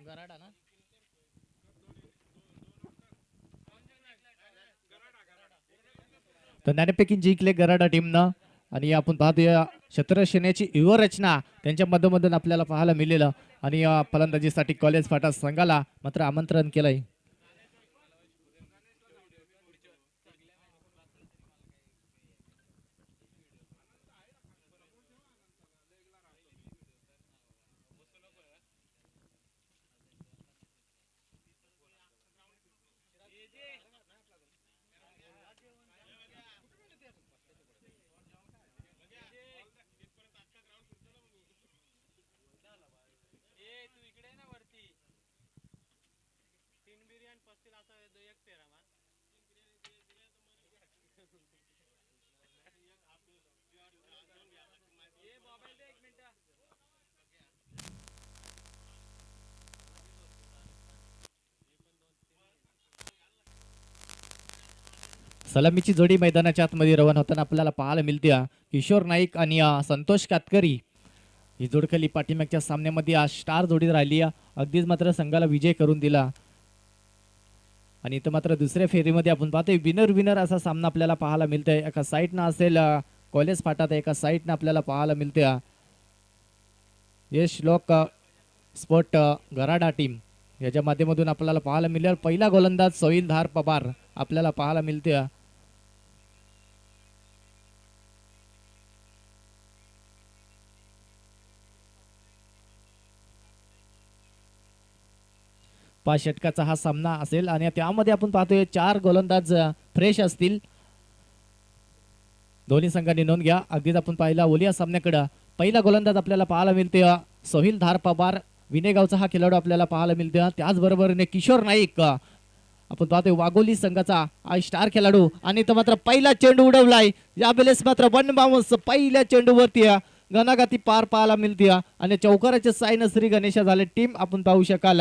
गराडा ना. तर नाणेफेकी जिंकले गराडा टीमनं आणि आपण पाहतोय शत्रसेनेची युवा रचना त्यांच्या मधोमधून आपल्याला पाहायला मिळेलं आणि फलंदाजीसाठी कॉलेज फाटा संघाला मात्र आमंत्रण केलंय. सलामीची जोडी मैदानाच्या आतमध्ये रवाना होताना आपल्याला पाहायला मिळते किशोर नाईक आणि संतोष कातकरी ही जोडखली पाठीमागच्या सामन्यामध्ये स्टार जोडी राहिली अगदीच मात्र संघाला विजय करून दिला आणि इथं मात्र दुसऱ्या फेरीमध्ये आपण पाहतोय विनर विनर असा सामना आपल्याला पाहायला मिळतोय. एका साईडनं असेल कॉलेज फाटात, एका साईडनं आपल्याला पाहायला मिळते यश लोक स्पोर्ट गराडा टीम याच्या माध्यमातून आपल्याला पाहायला मिळेल. पहिला गोलंदाज सोहिलधार पवार आपल्याला पाहायला मिळते. पाच षटकाचा हा सामना असेल आणि त्यामध्ये आपण पाहतोय 4 गोलंदाज फ्रेश असतील. दोन्ही संघांनी नोंद घ्या. अगदीच आपण पाहिला ओलिया सामन्याकडे पहिला गोलंदाज आपल्याला पाहायला मिळते सोहिलधार पवार विनेगावचा हा खेळाडू आपल्याला पाहायला मिळते. त्याचबरोबरने किशोर नाईक आपण पाहतोय वाघोली संघाचा स्टार खेळाडू आणि इथं मात्र पहिला चेंडू उडवलाय. यावेळेस मात्र वन बाउन्स पहिल्या चेंडूवरती घनाघाती पार पाहायला मिळते आणि चौकाराच्या साईन श्री गणेशा झाले टीम आपण पाहू शकाल.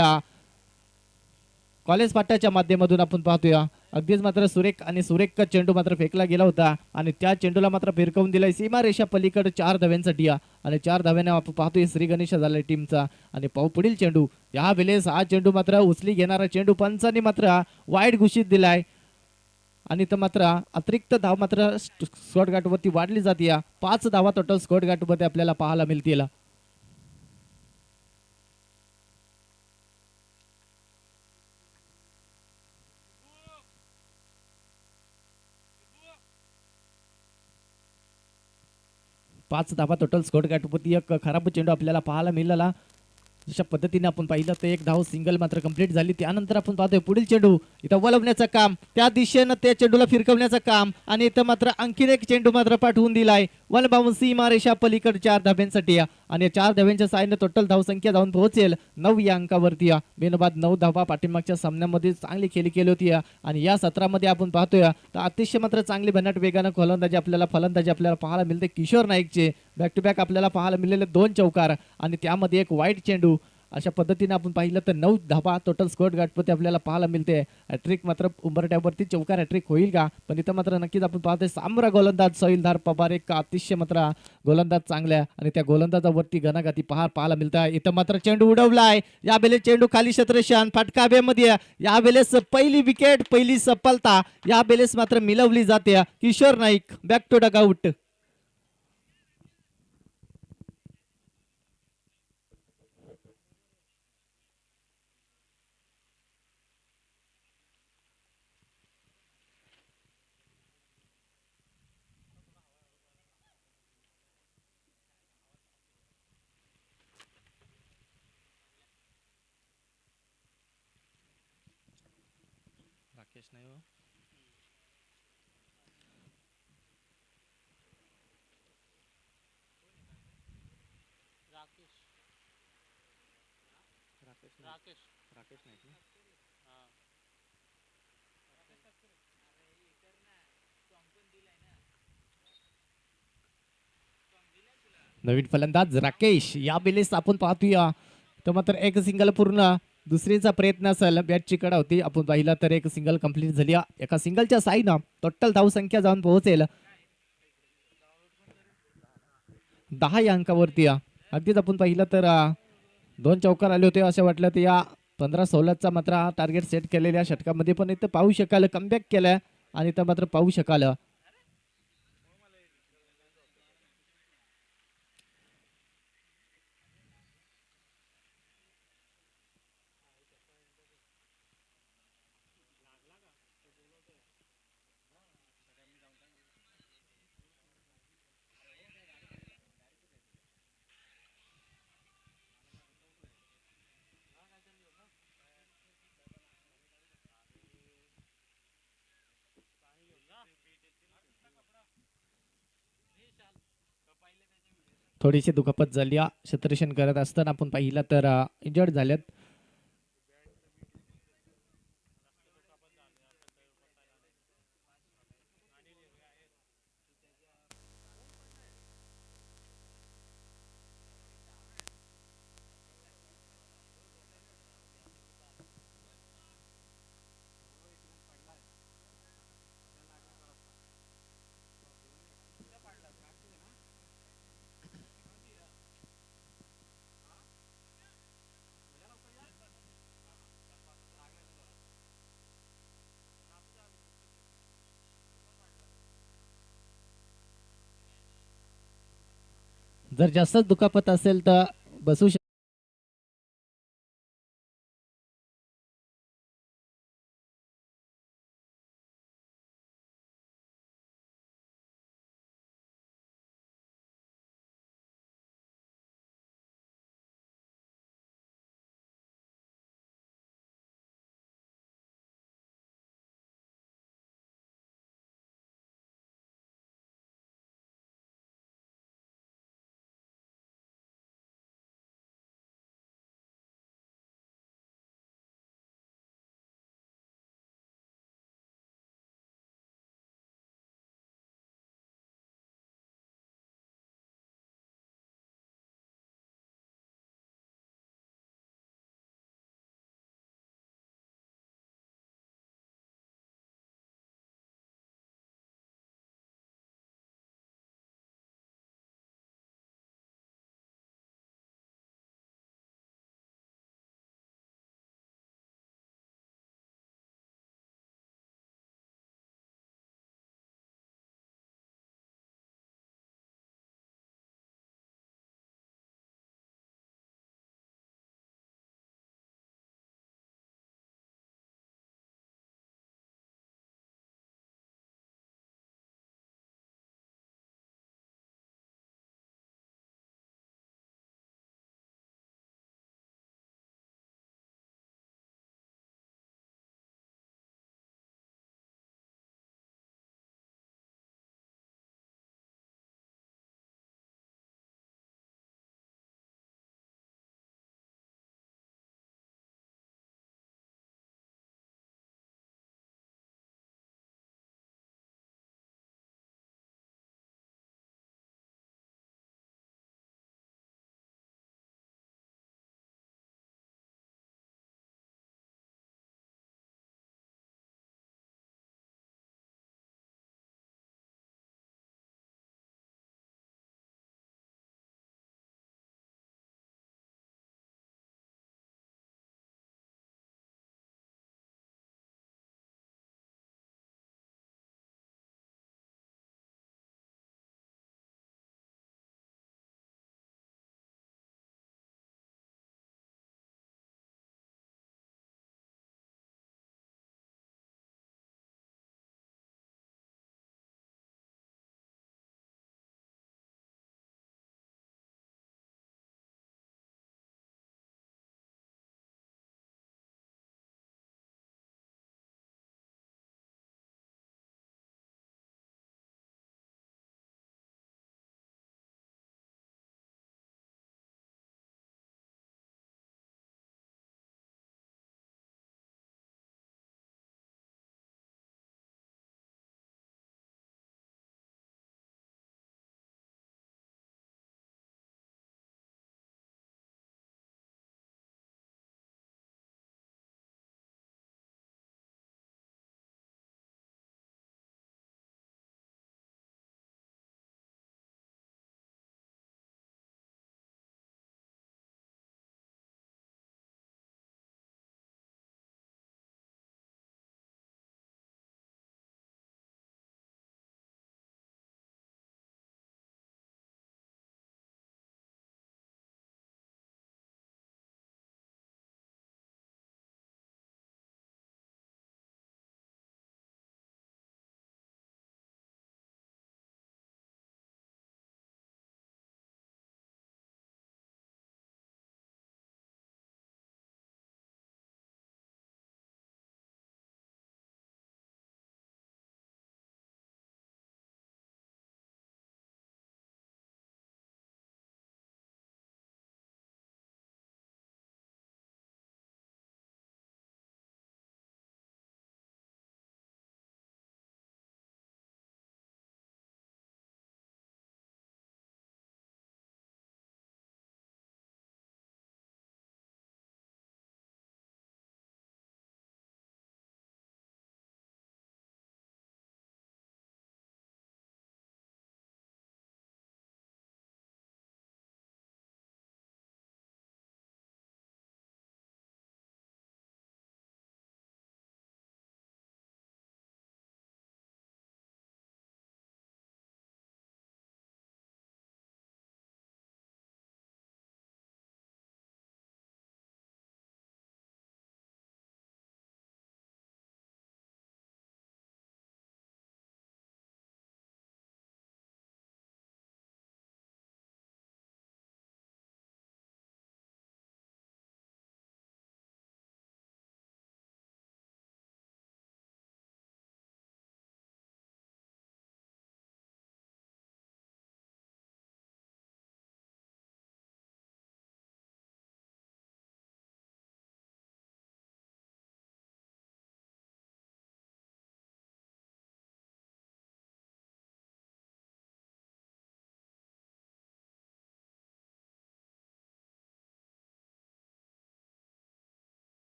कॉलेज फाट्याच्या माध्यमातून आपण पाहतोय अगदीच मात्र सुरेख आणि सुरेख चेंडू मात्र फेकला गेला होता आणि त्या चेंडूला मात्र फिरकवून दिलाय सीमा रेषा पलीकडे 4 धाव्यांसाठी आणि 4 धाव्याने आपण पाहतोय श्री गणेश झालाय टीमचा आणि पुढील चेंडू या वेळेस हा चेंडू मात्र उचली घेणारा चेंडू पंचांनी मात्र वाईट घोषित दिलाय आणि तर मात्र अतिरिक्त धाव मात्र स्कोर गाठवरती वाढली जाते. 5 धावा टोटल स्कोर गाठवरती आपल्याला पाहायला मिळतील. 5 धावा टोटल स्कोर गाठवरती एक खराब चेंडू आपल्याला पाहायला मिळाला. जशा पद्धतीने आपण पाहिलं तर एक धाव सिंगल मात्र कंप्लीट झाली. त्यानंतर आपण पाहतोय पुढील चेंडू इथं वळवण्याचं काम, त्या दिशेनं त्या चेंडूला फिरकवण्याचं काम आणि इथं मात्र आणखीन एक चेंडू मात्र पाठवून दिलाय वन बाउन्स सीमा रेषा पलीकडे 4 धाब्यांसाठी आणि 4 धाब्यांच्या साहाय्याने टोटल धावसंख्या जाऊन पोहोचेल 9 या अंकावरती. बेनबाद 9 धावा पाठीमागच्या सामन्यामध्ये चांगली खेळी केली होती आणि या सत्रामध्ये आपण पाहतोय तर अतिशय मात्र चांगली भन्नाट वेगानं फलंदाजी आपल्याला पाहायला मिळते. किशोर नाईकचे बॅक टू बॅक आपल्याला पाहायला मिळाले 2 चौकार आणि त्यामध्ये एक वाईट चेंडू. अशा पद्धतीने आपण पाहिलं तर 9 धावा टोटल स्कोर गाठपती आपल्याला पाहायला मिळते. हॅट्रिक मात्र उंबरट्यावरती चौकार हॅट्रिक होईल का, पण इथं मात्र नक्कीच आपण पाहतोय सामरा गोलंदाज सोहिलधार पवार एक अतिशय मात्र गोलंदाज चांगल्या आणि त्या गोलंदाजावरती घनाघाती पाहायला मिळतं. इथं मात्र चेंडू उडवलाय. यावेळेस चेंडू खाली क्षेत्ररक्षण फटकाव्यामध्ये यावेळेस पहिली विकेट पहिली सफलता यावेळेस मात्र मिळवली जाते. Kishor Naik back to dugout. Rakesh नाही हो. राकेश नाही नवीन फलंदाज राकेश यावेळेस आपण पाहतोय तर मात्र एक सिंगल पूर्ण दुसरीचा प्रयत्न असेल. बॅटची कडा होती आपण पाहिला तर एक सिंगल कंप्लीट झाली. एका सिंगलच्या साईनं टोटल धावसंख्या जाऊन पोहोचेल 10 या अंकावरती. अगदीच आपण पाहिलं तर 2 चौकार आले होते असे वाटलं तर या 15-16चा मात्र हा टार्गेट सेट केलेल्या षटकामध्ये पण इथं पाहू शकाल कमबॅक केलाय आणि इथं मात्र पाहू शकाल थोडीशी दुखापत झाली क्षेत्ररक्षण करत असताना आपण पाहिलं तर इंजर्ड झाल्यात जर जास्तच दुखापत असेल तर बसू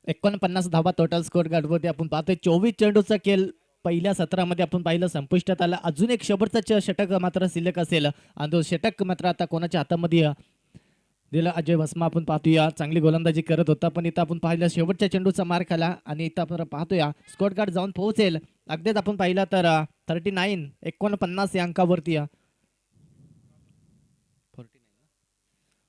49 धावा टोटल स्कोर गाठवते आपण पाहतोय. 24 चेंडूचा खेळ पहिल्या सत्रामध्ये आपण पाहिलं संपुष्टात आला. अजून एक शेवटचा षटक मात्र शिल्लक असेल आणि तो षटक मात्र आता कोणाच्या हातामध्ये दिला. अजय भस्मा आपण पाहतोया चांगली गोलंदाजी करत होता, पण इथं आपण पाहिलं शेवटच्या चेंडूचा मार खाला आणि इथं आपण पाहतोया स्कोर कार्ड जाऊन पोहोचेल. अगदीच आपण पाहिलं तर 49 या अंकावरती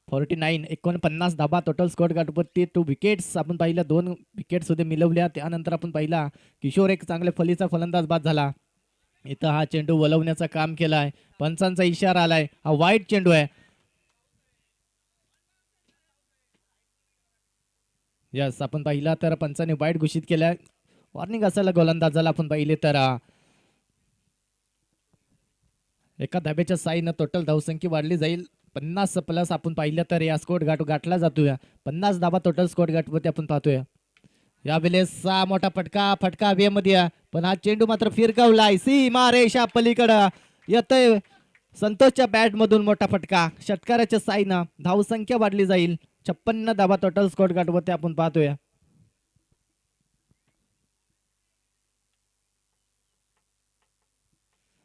49 धाबा टोटल स्कोर गाठवरती. 2 विकेट्स आपण पाहिलं, 2 विकेट सुद्धा मिळवल्या. त्यानंतर आपण पाहिला किशोर एक चांगले फलीचा फलंदाज बाद झाला. इथं हा चेंडू वलवण्याचं काम केलाय, पंचांचा इशारा आलाय, हा वाईट चेंडू आहे. यस आपण पाहिला तर पंचाने वाईट घोषित केलाय, वॉर्निंग असायला गोलंदाजाला. आपण पाहिले तर एका धाब्याच्या साईनं टोटल धावसंख्या वाढली जाईल 50 प्लस. आपण पाहिलं तर या स्कोर गाठला जातोय 50 धाबा टोटल स्कोर गाठवते आपण पाहतोय. यावेळेस मोठा फटका हवेमध्ये, पण हा चेंडू मात्र फिरकावलाय सीमा रेषा पलीकडं येतोय. संतोषच्या बॅट मधून मोठा फटका, षटकाराच्या साईनं धावसंख्या वाढली जाईल 56 धाबा टोटल स्कोर गाठवते आपण पाहतोय.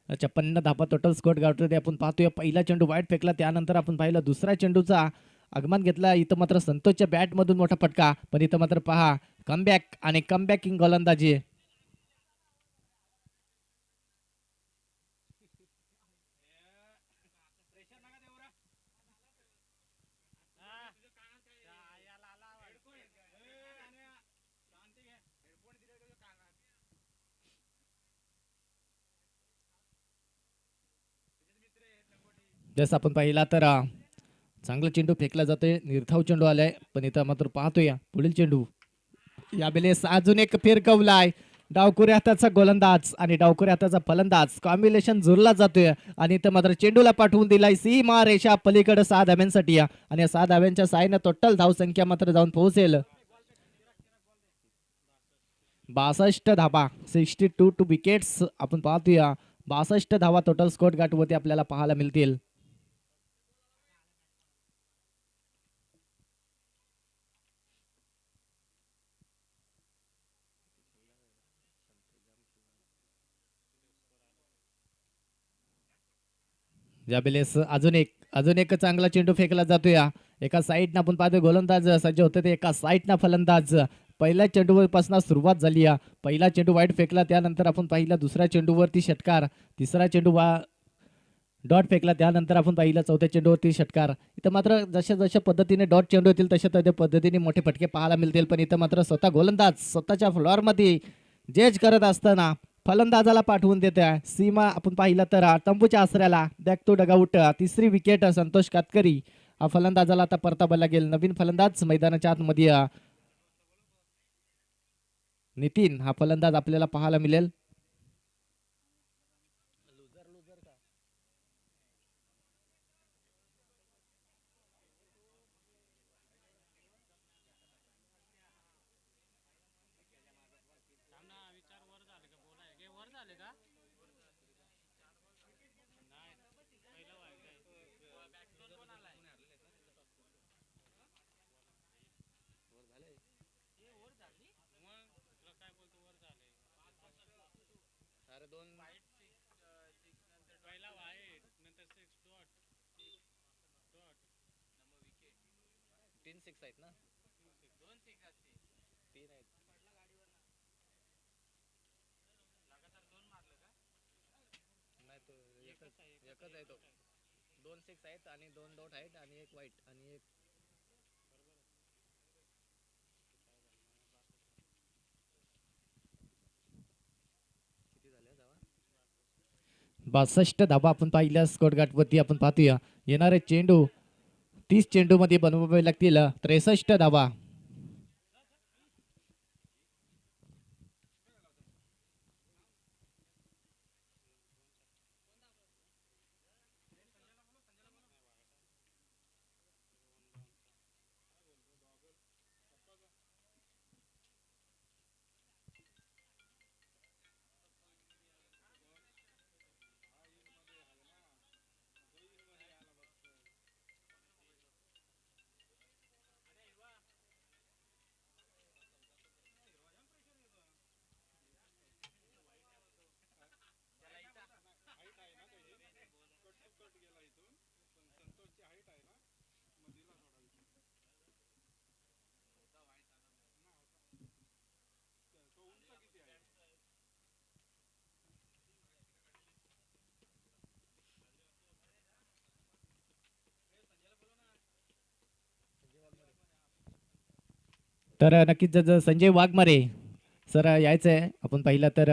56 धाबा टोटल स्कोर गाठवते आपण पाहतोय. पहिला चेंडू वाईट फेकला, त्यानंतर आपण पाहिलं दुसऱ्या चेंडूचा आगमन घेतला. इथं मात्र संतोषच्या बॅट मधून मोठा फटका, पण इथं मात्र पहा कमबॅक आणि कमबॅकिंग गोलंदाजी. जसं आपण पाहिला तर चांगला चेंडू फेकला जातोय, निर्धाव चेंडू आलाय, पण इथं मात्र पाहतोय पुढील चेंडू. यावेळेस अजून एक फिरकवलाय. डावखुऱ्या हाताचा गोलंदाज आणि डावखुऱ्या हाताचा फलंदाज कॉम्बिनेशन जुरला जातोय आणि इथं मात्र चेंडूला पाठवून दिलाय सीमा रेषा पलीकडे 6 धाव्यांसाठी आणि 6 धाव्यांच्या साहाय्याने टोटल धावसंख्या मात्र जाऊन पोहोचेल 62 धाबा. 62 टू विकेट्स आपण पाहतोया. 62 धावा टोटल स्कोर गाठवते आपल्याला पाहायला मिळतील. यावेळेस अजून एक चांगला चेंडू फेकला जातोय. एका साईडनं आपण पाहतोय गोलंदाज सज्ज होते, ते एका साईडनं फलंदाज. पहिल्या चेंडूपासून सुरुवात झाली. पहिला चेंडू वाईट फेकला, त्यानंतर आपण पाहिला दुसऱ्या चेंडूवरती षटकार, तिसरा चेंडू डॉट फेकला, त्यानंतर आपण पाहिलं चौथ्या चेंडूवरती षटकार. इथं मात्र जशा पद्धतीने डॉट चेंडू येतील तशा पद्धतीने मोठे फटके पाहायला मिळतील, पण इथं मात्र स्वतः गोलंदाज स्वतःच्या फ्लॉरमध्ये जज करत असताना फलंदाजाला पाठवून देते सीमा. आपण पाहिलं तर तंबूच्या आसऱ्याला बॅक टू डगआउट. तिसरी विकेट संतोष कातकरी. हा फलंदाजाला आता परतावा लागेल. नवीन फलंदाज मैदानाच्या आतमध्ये नितीन हा फलंदाज आपल्याला पाहायला मिळेल. एकच आहे तो, 2 सिक्स आहेत आणि 2 डॉट आहेत आणि एक वाईट आणि एक 62 धाबा आपण पाहिल्या स्कोर गाठवरती. आपण पाहतोया येणारे चेंडू 30 चेंडू मध्ये बनवावे लागतील 63 धाबा. तर नक्कीच जर संजय वाघमारे सर यायचं आहे आपण पाहिलं तर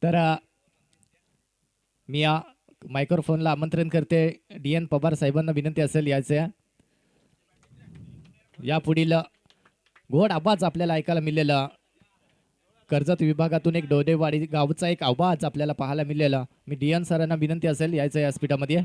तर मी या मायक्रोफोनला आमंत्रण करते DN पवार साहेबांना विनंती असेल यायचं आहे. या पुढील गोड आवाज आपल्याला ऐकायला मिळालेला कर्जत विभागातून एक डोडेवाडी गावचा एक आवाज आपल्याला पाहायला मिळालेला. मी DN सरांना विनंती असेल यायचं या स्पीडामध्ये.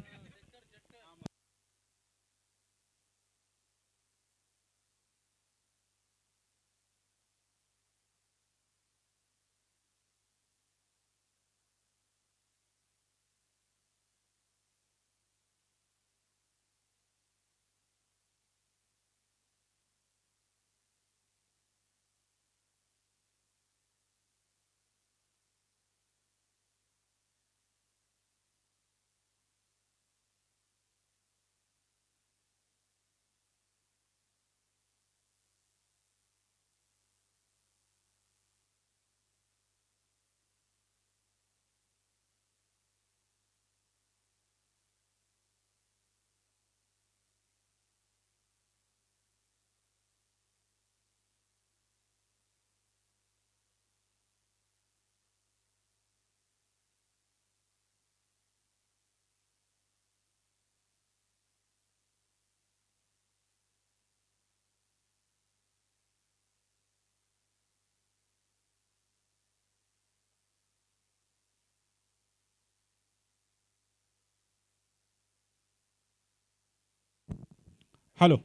हॅलो.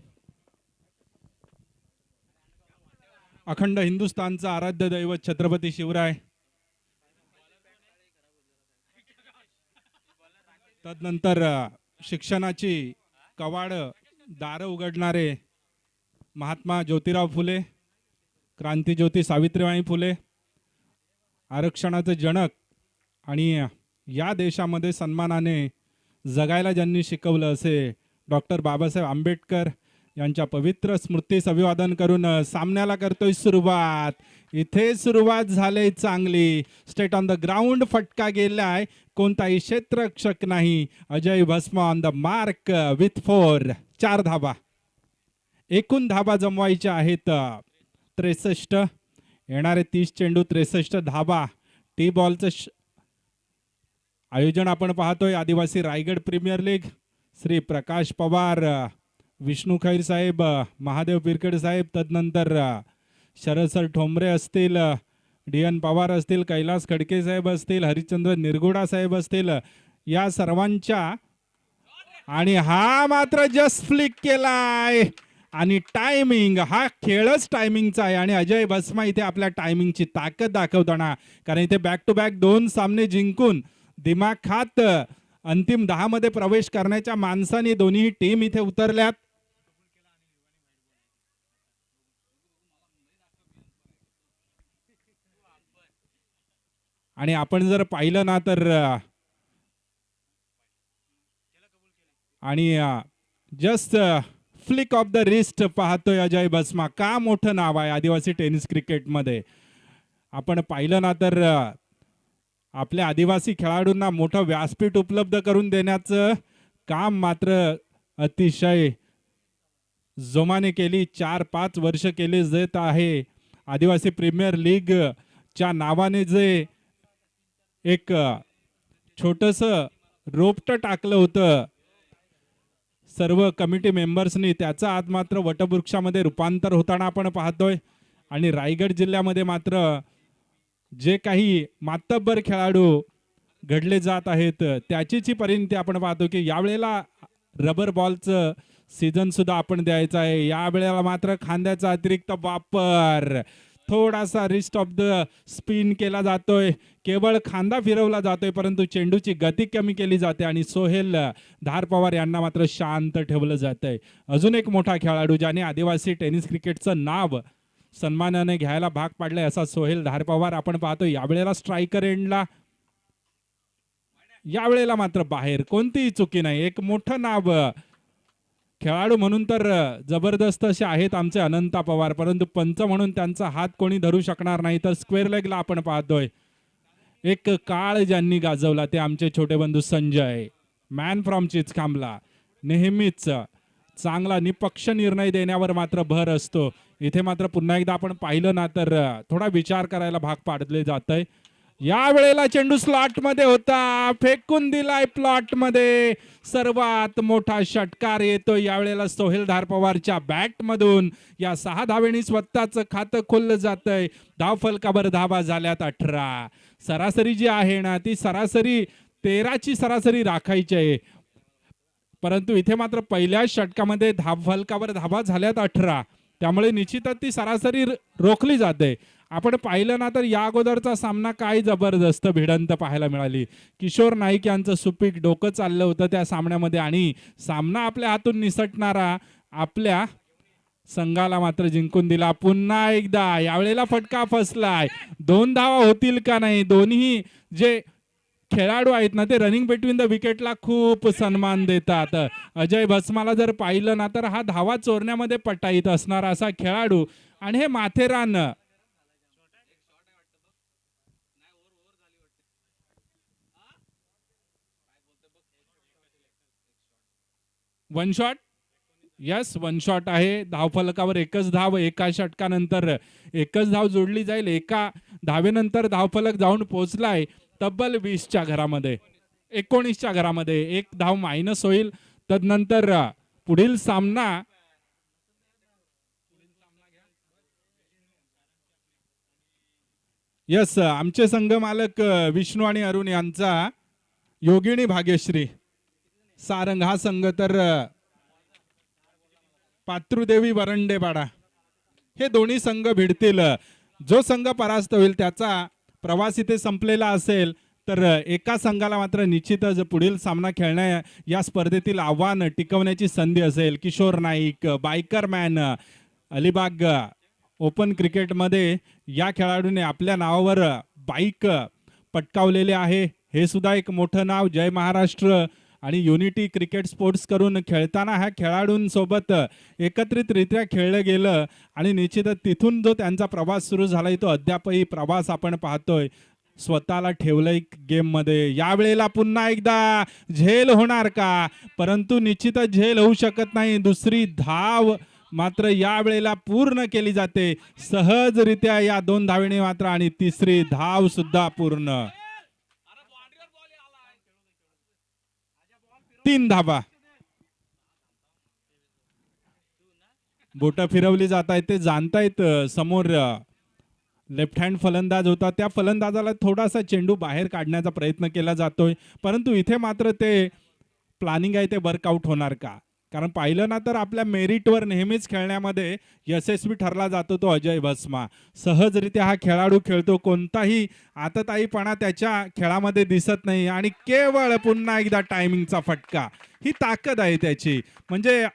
अखंड हिंदुस्थानचा आराध्य दैवत छत्रपती शिवराय, तदनंतर शिक्षणाची कवाड दार उघडणारे महात्मा ज्योतिराव फुले, क्रांतीज्योती सावित्रीबाई फुले, आरक्षणाचे जनक आणि या देशामध्ये सन्मानाने जगायला ज्यांनी शिकवलं असे डॉक्टर बाबासाहेब आंबेडकर यांच्या पवित्र स्मृतीस अभिवादन करून सामन्याला करतोय सुरुवात. इथे सुरुवात झाली चांगली. स्टेट ऑन द ग्राउंड फटका गेलाय, कोणताही क्षेत्ररक्षक नाही. अजय भस्म ऑन द मार्क विथ 4. 4 धाबा. एकूण धाबा जमवायच्या आहेत 63. येणारे 30 चेंडू 63 धाबा. टी बॉलचं आयोजन आपण पाहतोय आदिवासी रायगड प्रीमियर लीग. श्री प्रकाश पवार, विष्णू खैर साहेब, महादेव पिरकड साहेब, तदनंतर शरद सर ठोंबरे असतील, DN पवार असतील, कैलास खडके साहेब असतील, हरिश्चंद्र निरगुडा साहेब असतील, या सर्वांच्या. आणि हा मात्र जस्ट फ्लिक केलाय आणि टायमिंग, हा खेळच टायमिंगचा आहे. आणि अजय भस्मा इथे आपल्या टायमिंगची ताकद दाखवताना, कारण इथे बॅक टू बॅक 2 सामने जिंकून दिमाग खात अंतिम 10 मध्ये प्रवेश करण्याच्या माणसाने दोन्ही टीम इथे उतरल्यात. आणि आपण जर पाहिलं ना तर आणि just flick of the wrist पाहतोय अजय भस्मा. का मोठं नाव आहे आदिवासी टेनिस क्रिकेटमध्ये. आपण पाहिलं ना तर आपल्या आदिवासी खेळाडूंना मोठं व्यासपीठ उपलब्ध करून देण्याचं काम मात्र अतिशय जोमाने केली 4-5 वर्ष केले जात आहे. आदिवासी प्रीमियर लीग च्या नावाने जे एक छोटंसं रोपटं टाकलं होतं सर्व कमिटी मेंबर्सनी, त्याचं आज मात्र वटवृक्षामध्ये रूपांतर होताना आपण पाहतोय. आणि रायगड जिल्ह्यामध्ये मात्र जे काही मातब्बर खेळाडू घडले जात आहेत त्याचीच परिणती आपण पाहतो की यावेळेला रबर बॉलचं सीझन सुद्धा आपण द्यायचं आहे. यावेळेला मात्र खांद्याचा अतिरिक्त वापर, थोडासा रिस्ट ऑफ द स्पिन केला जातोय, केवळ खांदा फिरवला जातोय, परंतु चेंडूची गती कमी केली जाते आणि सोहेल धार पवार यांना मात्र शांत ठेवलं जातंय. अजून एक मोठा खेळाडू ज्याने आदिवासी टेनिस क्रिकेटचं नाव सन्मानाने घ्यायला भाग पाडलाय असा सोहेल धार पवार आपण पाहतो. यावेळेला स्ट्रायकर एंडला, यावेळेला मात्र बाहेर, कोणतीही चुकी नाही. एक मोठं नाव खेळाडू म्हणून तर जबरदस्त असे आहेत आमचे अनंता पवार, परंतु पंच म्हणून त्यांचा हात कोणी धरू शकणार नाही. तर स्क्वेअर लेगला आपण पाहतोय एक काळ ज्यांनी गाजवला ते आमचे छोटे बंधू संजय. Man from चिचखांबला. नेहमीच चांगला निपक्ष निर्णय देण्यावर मात्र भर असतो. इथे मात्र पुन्हा एकदा आपण पाहिलं ना तर थोडा विचार करायला भाग पाडले जात आहे. या वेळेला चेंडू स्लॉट मध्ये होता, फेकून दिलाय प्लॉट मध्ये. सर्वात मोठा षटकार येतो यावेळेला सोहेल धारपवारच्या बॅट मधून. या 6 धावेनी स्वतःचं खातं खोललं जातंय. धाव फलकावर धावा झाल्यात 18. सरासरी जी आहे ना ती सरासरी 13ची सरासरी राखायची आहे, परंतु इथे मात्र पहिल्या षटकामध्ये धाव फलकावर धावा झाल्यात 18. त्यामुळे निश्चितच ती सरासरी रोखली जाते. आपण पाहिलं ना तर या अगोदरचा सामना काय जबरदस्त भिडंत पाहायला मिळाली. किशोर नाईक यांचं सुपीक डोकं चाललं होतं त्या सामन्यामध्ये आणि सामना आपल्या हातून निसटणारा आपल्या संघाला मात्र जिंकून दिला. पुन्हा एकदा यावेळेला फटका फसलाय. 2 धावा होतील का नाही. दोन्ही जे खेळाडू आहेत ना ते रनिंग बिटवीन द विकेटला खूप सन्मान देतात. अजय भस्माला जर पाहिलं ना तर हा धावा चोरण्यामध्ये पटाईत असणारा असा खेळाडू. आणि हे Matheran one shot. Yes, one shot आहे. धावफलकावर एकच धाव. एका षटकानंतर एकच धाव जोडली जाईल. एका धावेनंतर धावफलक जाऊन पोहोचलाय तब्बल 20च्या घरामध्ये, 19च्या घरामध्ये. एक धाव मायनस होईल. तदनंतर पुढील सामना यस आमचे संघ मालक विष्णू आणि अरुण यांचा योगिनी भाग्यश्री सारंग हा संघ, तर पात्रुदेवी वरंडेपाडा हे दोन्ही संघ भिडतील. जो संघ परास्त होईल त्याचा प्रवास इथे संपलेला असेल. तर एका संघाला मात्र निश्चितच पुढील सामना खेळण्या या स्पर्धेतील आव्हान टिकवण्याची संधी असेल. Kishor Naik biker man Alibag open क्रिकेटमध्ये या खेळाडूने आपल्या नावावर बाईक पटकावलेले आहे. हे सुद्धा एक मोठं नाव. जय महाराष्ट्र आणि युनिटी क्रिकेट स्पोर्ट्स करून खेळताना ह्या खेळाडूंसोबत एकत्रितरित्या खेळलं गेलं आणि निश्चितच तिथून जो त्यांचा प्रवास सुरू झालाय तो अद्यापही प्रवास आपण पाहतोय. स्वतःला ठेवलंय गेम मध्ये. यावेळेला पुन्हा एकदा झेल होणार का, परंतु निश्चितच झेल होऊ शकत नाही. दुसरी धाव मात्र यावेळेला पूर्ण केली जाते सहजरित्या या 2 धावेने मात्र, आणि तिसरी धाव सुद्धा पूर्ण. 3 धावा. बोट फिरवली जात आहेत. ते जाणतायत समोर लेफ्ट हँड फलंदाज होता, त्या फलंदाजाला थोडासा चेंडू बाहेर काढण्याचा प्रयत्न केला जातोय, परंतु इथे मात्र ते प्लॅनिंग आहे ते वर्कआउट होणार का. कारण पाहिलं ना तर आपल्या मेरिटवर नेहमीच खेळण्यामध्ये यशस्वी ठरला जातो तो अजय भस्मा. सहजरित्या हा खेळाडू खेळतो. कोणताही आतताईपणा त्याच्या खेळामध्ये दिसत नाही आणि केवळ पुन्हा एकदा टायमिंगचा फटका. ही ताकद आहे त्याची. म्हणजे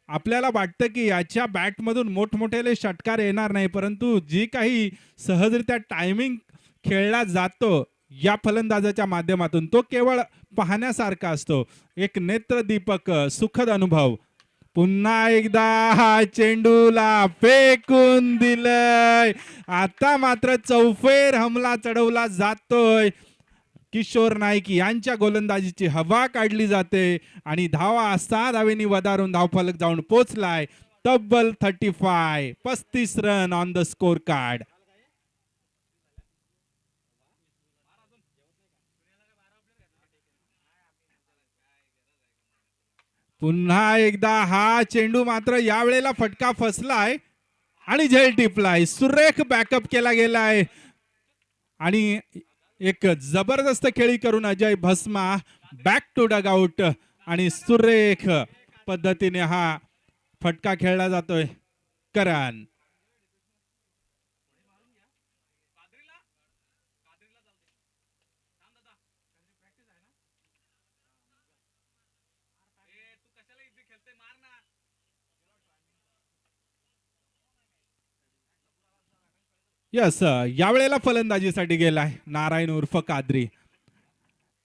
आपल्याला वाटतं की याच्या बॅटमधून मोठमोठे षटकार येणार नाही, परंतु जी काही सहजरित्या टायमिंग खेळला जातो या फलंदाजाच्या माध्यमातून तो केवळ पाहण्यासारखा असतो. एक नेत्रदीपक सुखद अनुभव. पुन्हा एकदा हा चेंडूला फेकून दिलंय. आता मात्र चौफेर हमला चढवला जातोय. किशोर नाईक यांच्या गोलंदाजीची हवा काढली जाते आणि धावा 6 धावेनी वधारून धावफलक जाऊन पोचलाय तब्बल 35 run on the score card. पुन्हा एकदा हा चेंडू मात्र यावेळेला फटका फसलाय आणि झेल टिपलाय. सुरेख बॅकअप केला गेलाय आणि एक जबरदस्त खेळी करून अजय भस्मा बॅक टू डगआउट आणि सुरेख पद्धतीने हा फटका खेळला जातोय. करण यस यावेळेला फलंदाजीसाठी गेलाय नारायण उर्फ कादरी.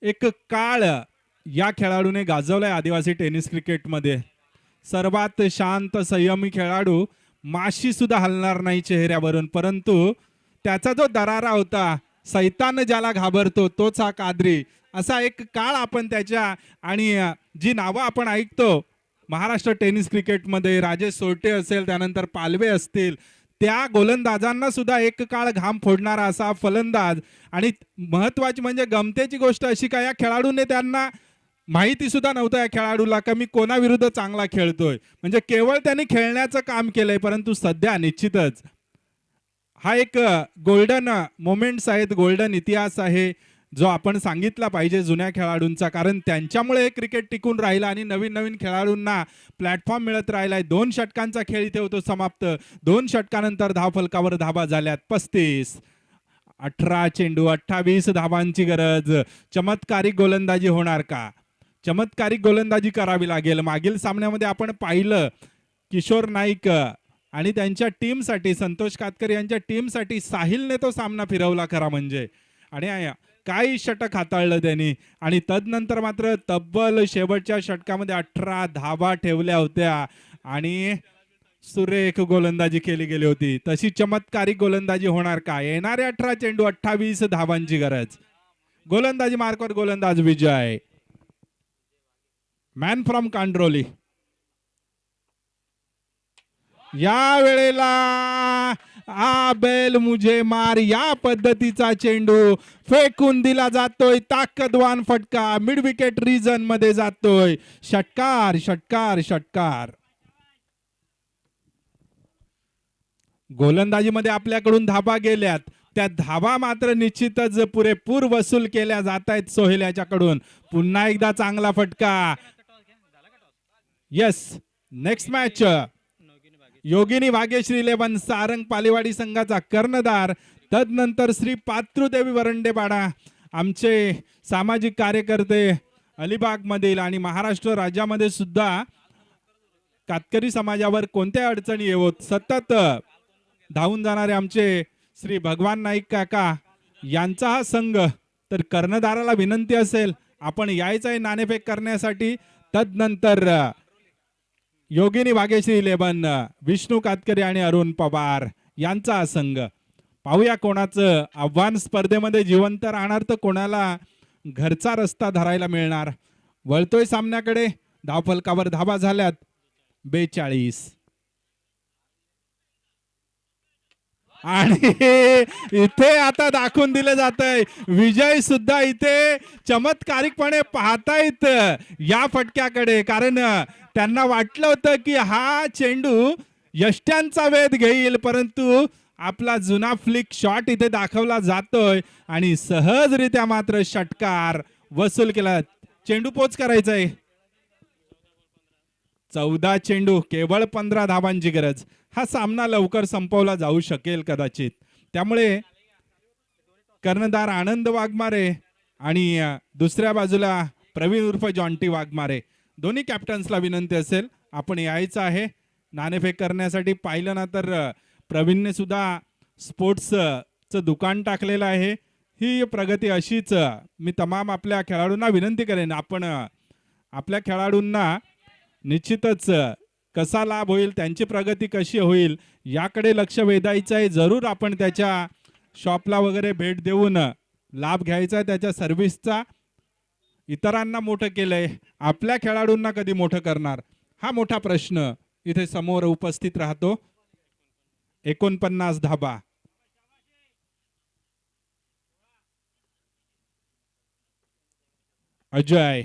एक काळ या खेळाडूने गाजवलाय आदिवासी टेनिस क्रिकेटमध्ये. सर्वात शांत संयमी खेळाडू, माशी सुद्धा हलणार नाही चेहऱ्यावरून, परंतु त्याचा जो दरारा होता, सैतान ज्याला घाबरतो तोच हा कादरी. असा एक काळ आपण त्याच्या आणि जी नावं आपण ऐकतो महाराष्ट्र टेनिस क्रिकेटमध्ये, राजेश सोरटे असेल, त्यानंतर पालवे असतील, त्या गोलंदाजांना सुद्धा एक काळ घाम फोडणारा असा फलंदाज. आणि महत्वाची म्हणजे गमतेची गोष्ट अशी का या खेळाडूने त्यांना माहिती सुद्धा नव्हतं या खेळाडूला का मी कोणाविरुद्ध चांगला खेळतोय, म्हणजे केवळ त्यांनी खेळण्याचं काम केलंय. परंतु सध्या निश्चितच हा एक गोल्डन मोमेंट्स आहेत, गोल्डन इतिहास आहे जो आपण सांगितला पाहिजे जुन्या खेळाडूंचा, कारण त्यांच्यामुळे क्रिकेट टिकून राहिला आणि नवीन नवीन खेळाडूंना प्लॅटफॉर्म मिळत राहिलाय. 2 षटकांचा खेळ इथे होतो समाप्त. 2 षटकानंतर धावफलकावर धावा झाल्यात 35. 18 चेंडू, 28 धावांची गरज. चमत्कारिक गोलंदाजी होणार का? चमत्कारिक गोलंदाजी करावी लागेल. मागील सामन्यामध्ये आपण पाहिलं किशोर नाईक आणि त्यांच्या टीमसाठी, संतोष कातकर यांच्या टीमसाठी साहिलने तो सामना फिरवला खरा म्हणजे, आणि काही षटक हाताळलं त्यांनी. आणि तदनंतर मात्र तब्बल शेवटच्या षटकामध्ये 18 धावा ठेवल्या होत्या आणि सुरेख गोलंदाजी केली गेली होती. तशी चमत्कारिक गोलंदाजी होणार का? येणारे 18 चेंडू, 28 धावांची गरज. गोलंदाजी मार्कवर गोलंदाज विजय, मॅन फ्रॉम कांड्रोली. या वेळेला आ बेल मुझे मार या पद्धतीचा चेंडू फेकून दिला जातोय. ताकदवान फटका मिड विकेट रिजन मध्ये जातोय. षटकार षटकार षटकार. गोलंदाजीमध्ये आपल्याकडून धावा गेल्यात, त्या धावा मात्र निश्चितच पुरेपूर वसूल केल्या जात आहेत सोहेल याच्याकडून. पुन्हा एकदा चांगला फटका. येस, नेक्स्ट मॅच योगिनी भाग्यश्री 11 सारंग पालेवाडी संघाचा कर्णधार. तदनंतर श्री पात्रुदेवी वरंडेपाडा, आमचे सामाजिक कार्यकर्ते अलिबाग मधील आणि महाराष्ट्र राज्यामध्ये सुद्धा कातकरी समाजावर कोणत्या अडचणी येवोत सतत धावून जाणारे आमचे श्री भगवान नाईक काका यांचा हा संघ. तर कर्णधाराला विनंती असेल आपण यायचं आहे नाणेफेक करण्यासाठी. तदनंतर योगिनी भाग्यश्री 11, विष्णू कातकरी आणि अरुण पवार यांचा हा संघ. पाहूया कोणाचं आव्हान स्पर्धेमध्ये जिवंत राहणार तर कोणाला घरचा रस्ता धरायला मिळणार. वळतोय सामन्याकडे. धावफलकावर धावा झाल्यात 42. आणि इथे आता दाखवून दिलं जातंय विजय सुद्धा इथे चमत्कारिकपणे पाहतायत या फटक्याकडे, कारण त्यांना वाटलं होतं की हा चेंडू यष्ट्यांचा वेध घेईल, परंतु आपला जुना फ्लिक शॉट इथे दाखवला जातोय आणि सहजरित्या मात्र षटकार वसूल केला. चेंडू पोच करायचंय. 14 चेंडू, केवळ 15 धावांची गरज. हा सामना लवकर संपवला जाऊ शकेल कदाचित. त्यामुळे कर्णधार आनंद वाघमारे आणि दुसऱ्या बाजूला प्रवीण उर्फ जॉन्टी वाघमारे, दोन्ही कॅप्टन्सला विनंती असेल आपण यायचं आहे नाणेफेक करण्यासाठी. पाहिलं ना तर प्रवीणने सुद्धा स्पोर्ट्सचं दुकान टाकलेलं आहे. ही प्रगती अशीच मी तमाम आपल्या खेळाडूंना विनंती करेन. आपण आपल्या खेळाडूंना निश्चितच कसा लाभ होईल, त्यांची प्रगती कशी होईल याकडे लक्ष वेधायचं आहे. जरूर आपण त्याच्या शॉपला वगैरे भेट देऊन लाभ घ्यायचा आहे त्याच्या सर्व्हिसचा. इतरांना मोठं केलंय, आपल्या खेळाडूंना कधी मोठं करणार हा मोठा प्रश्न इथे समोर उपस्थित राहतो. 49 धाबा. अजय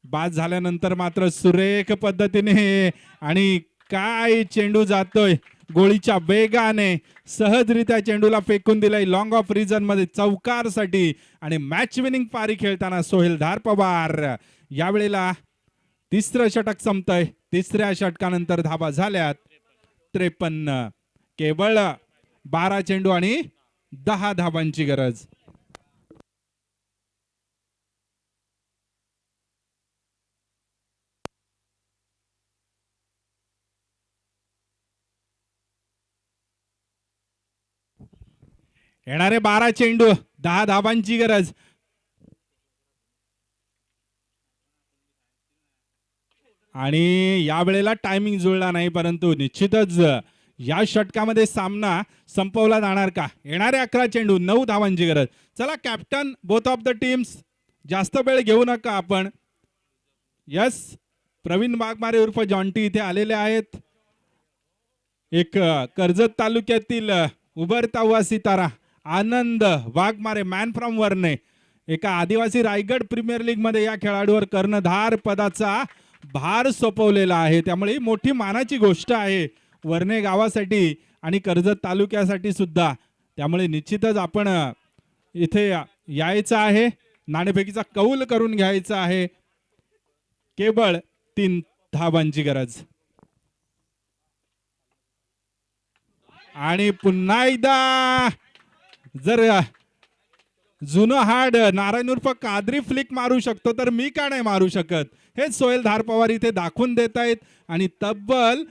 बाद झाल्यानंतर मात्र सुरेख पद्धतीने आणि काय चेंडू जातोय गोळीच्या वेगाने, सहजरित्या चेंडूला फेकून दिलाय लॉंग ऑफ रिजन मध्ये चौकारसाठी. आणि मॅच विनिंग पारी खेळताना सोहेलधार पवार. यावेळेला तिसरं षटक संपतंय. तिसऱ्या षटकानंतर धावा झाल्यात 53. केवळ 12 चेंडू आणि 10 धावांची गरज. येणारे 12 चेंडू, 10 धावांची गरज. आणि यावेळेला टायमिंग जुळला नाही, परंतु निश्चितच या षटकामध्ये सामना संपवला जाणार का? येणारे 11 चेंडू, 9 धावांची गरज. चला captain, both of the teams जास्त वेळ घेऊ नका आपण. यस, प्रवीण वाघमारे उर्फ जॉन्टी इथे आलेले आहेत. एक कर्जत तालुक्यातील उभरता हुआ सितारा आनंद वाघमारे, मॅन फ्रॉम वर्णे, एका आदिवासी रायगड प्रीमियर लीग मध्ये या खेळाडूवर कर्णधार पदाचा भार सोपवलेला आहे. त्यामुळे ही मोठी मानाची गोष्ट आहे वर्णे गावासाठी आणि कर्जत तालुक्यासाठी सुद्धा. त्यामुळे निश्चितच आपण इथे यायचं आहे, नाणेफेकीचा कौल करून घ्यायचा आहे. केवळ 3 धावांची गरज. आणि पुन्हा एकदा जर जुनं हाड नारायण उर्फ कादरी फ्लिक मारू शकतो तर मी का नाही मारू शकत, हेच सोहेल धार पवार इथे दाखवून देत आहेत. आणि तब्बल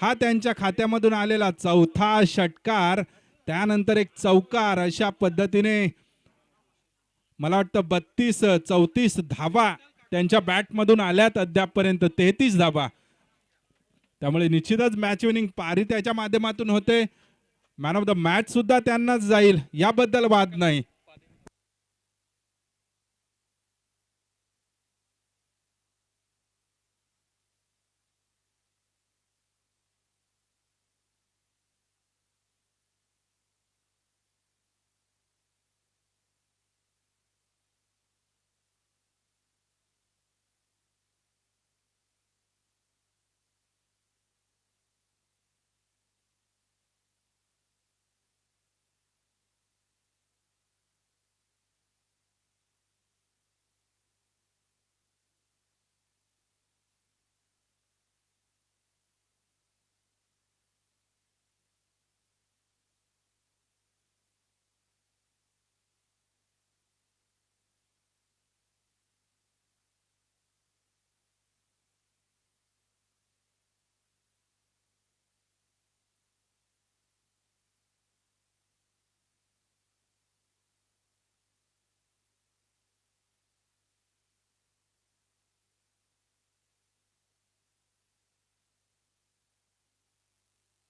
हा त्यांच्या खात्यामधून आलेला 4था षटकार, त्यानंतर एक चौकार, अशा पद्धतीने मला वाटतं 32-34 धावा त्यांच्या बॅटमधून आल्यात अद्यापपर्यंत, 33 धावा. त्यामुळे निश्चितच मॅच विनिंग पारी त्याच्या माध्यमातून होते. मॅन ऑफ द मॅच सुद्धा त्यांनाच जाईल, याबद्दल वाद नाही.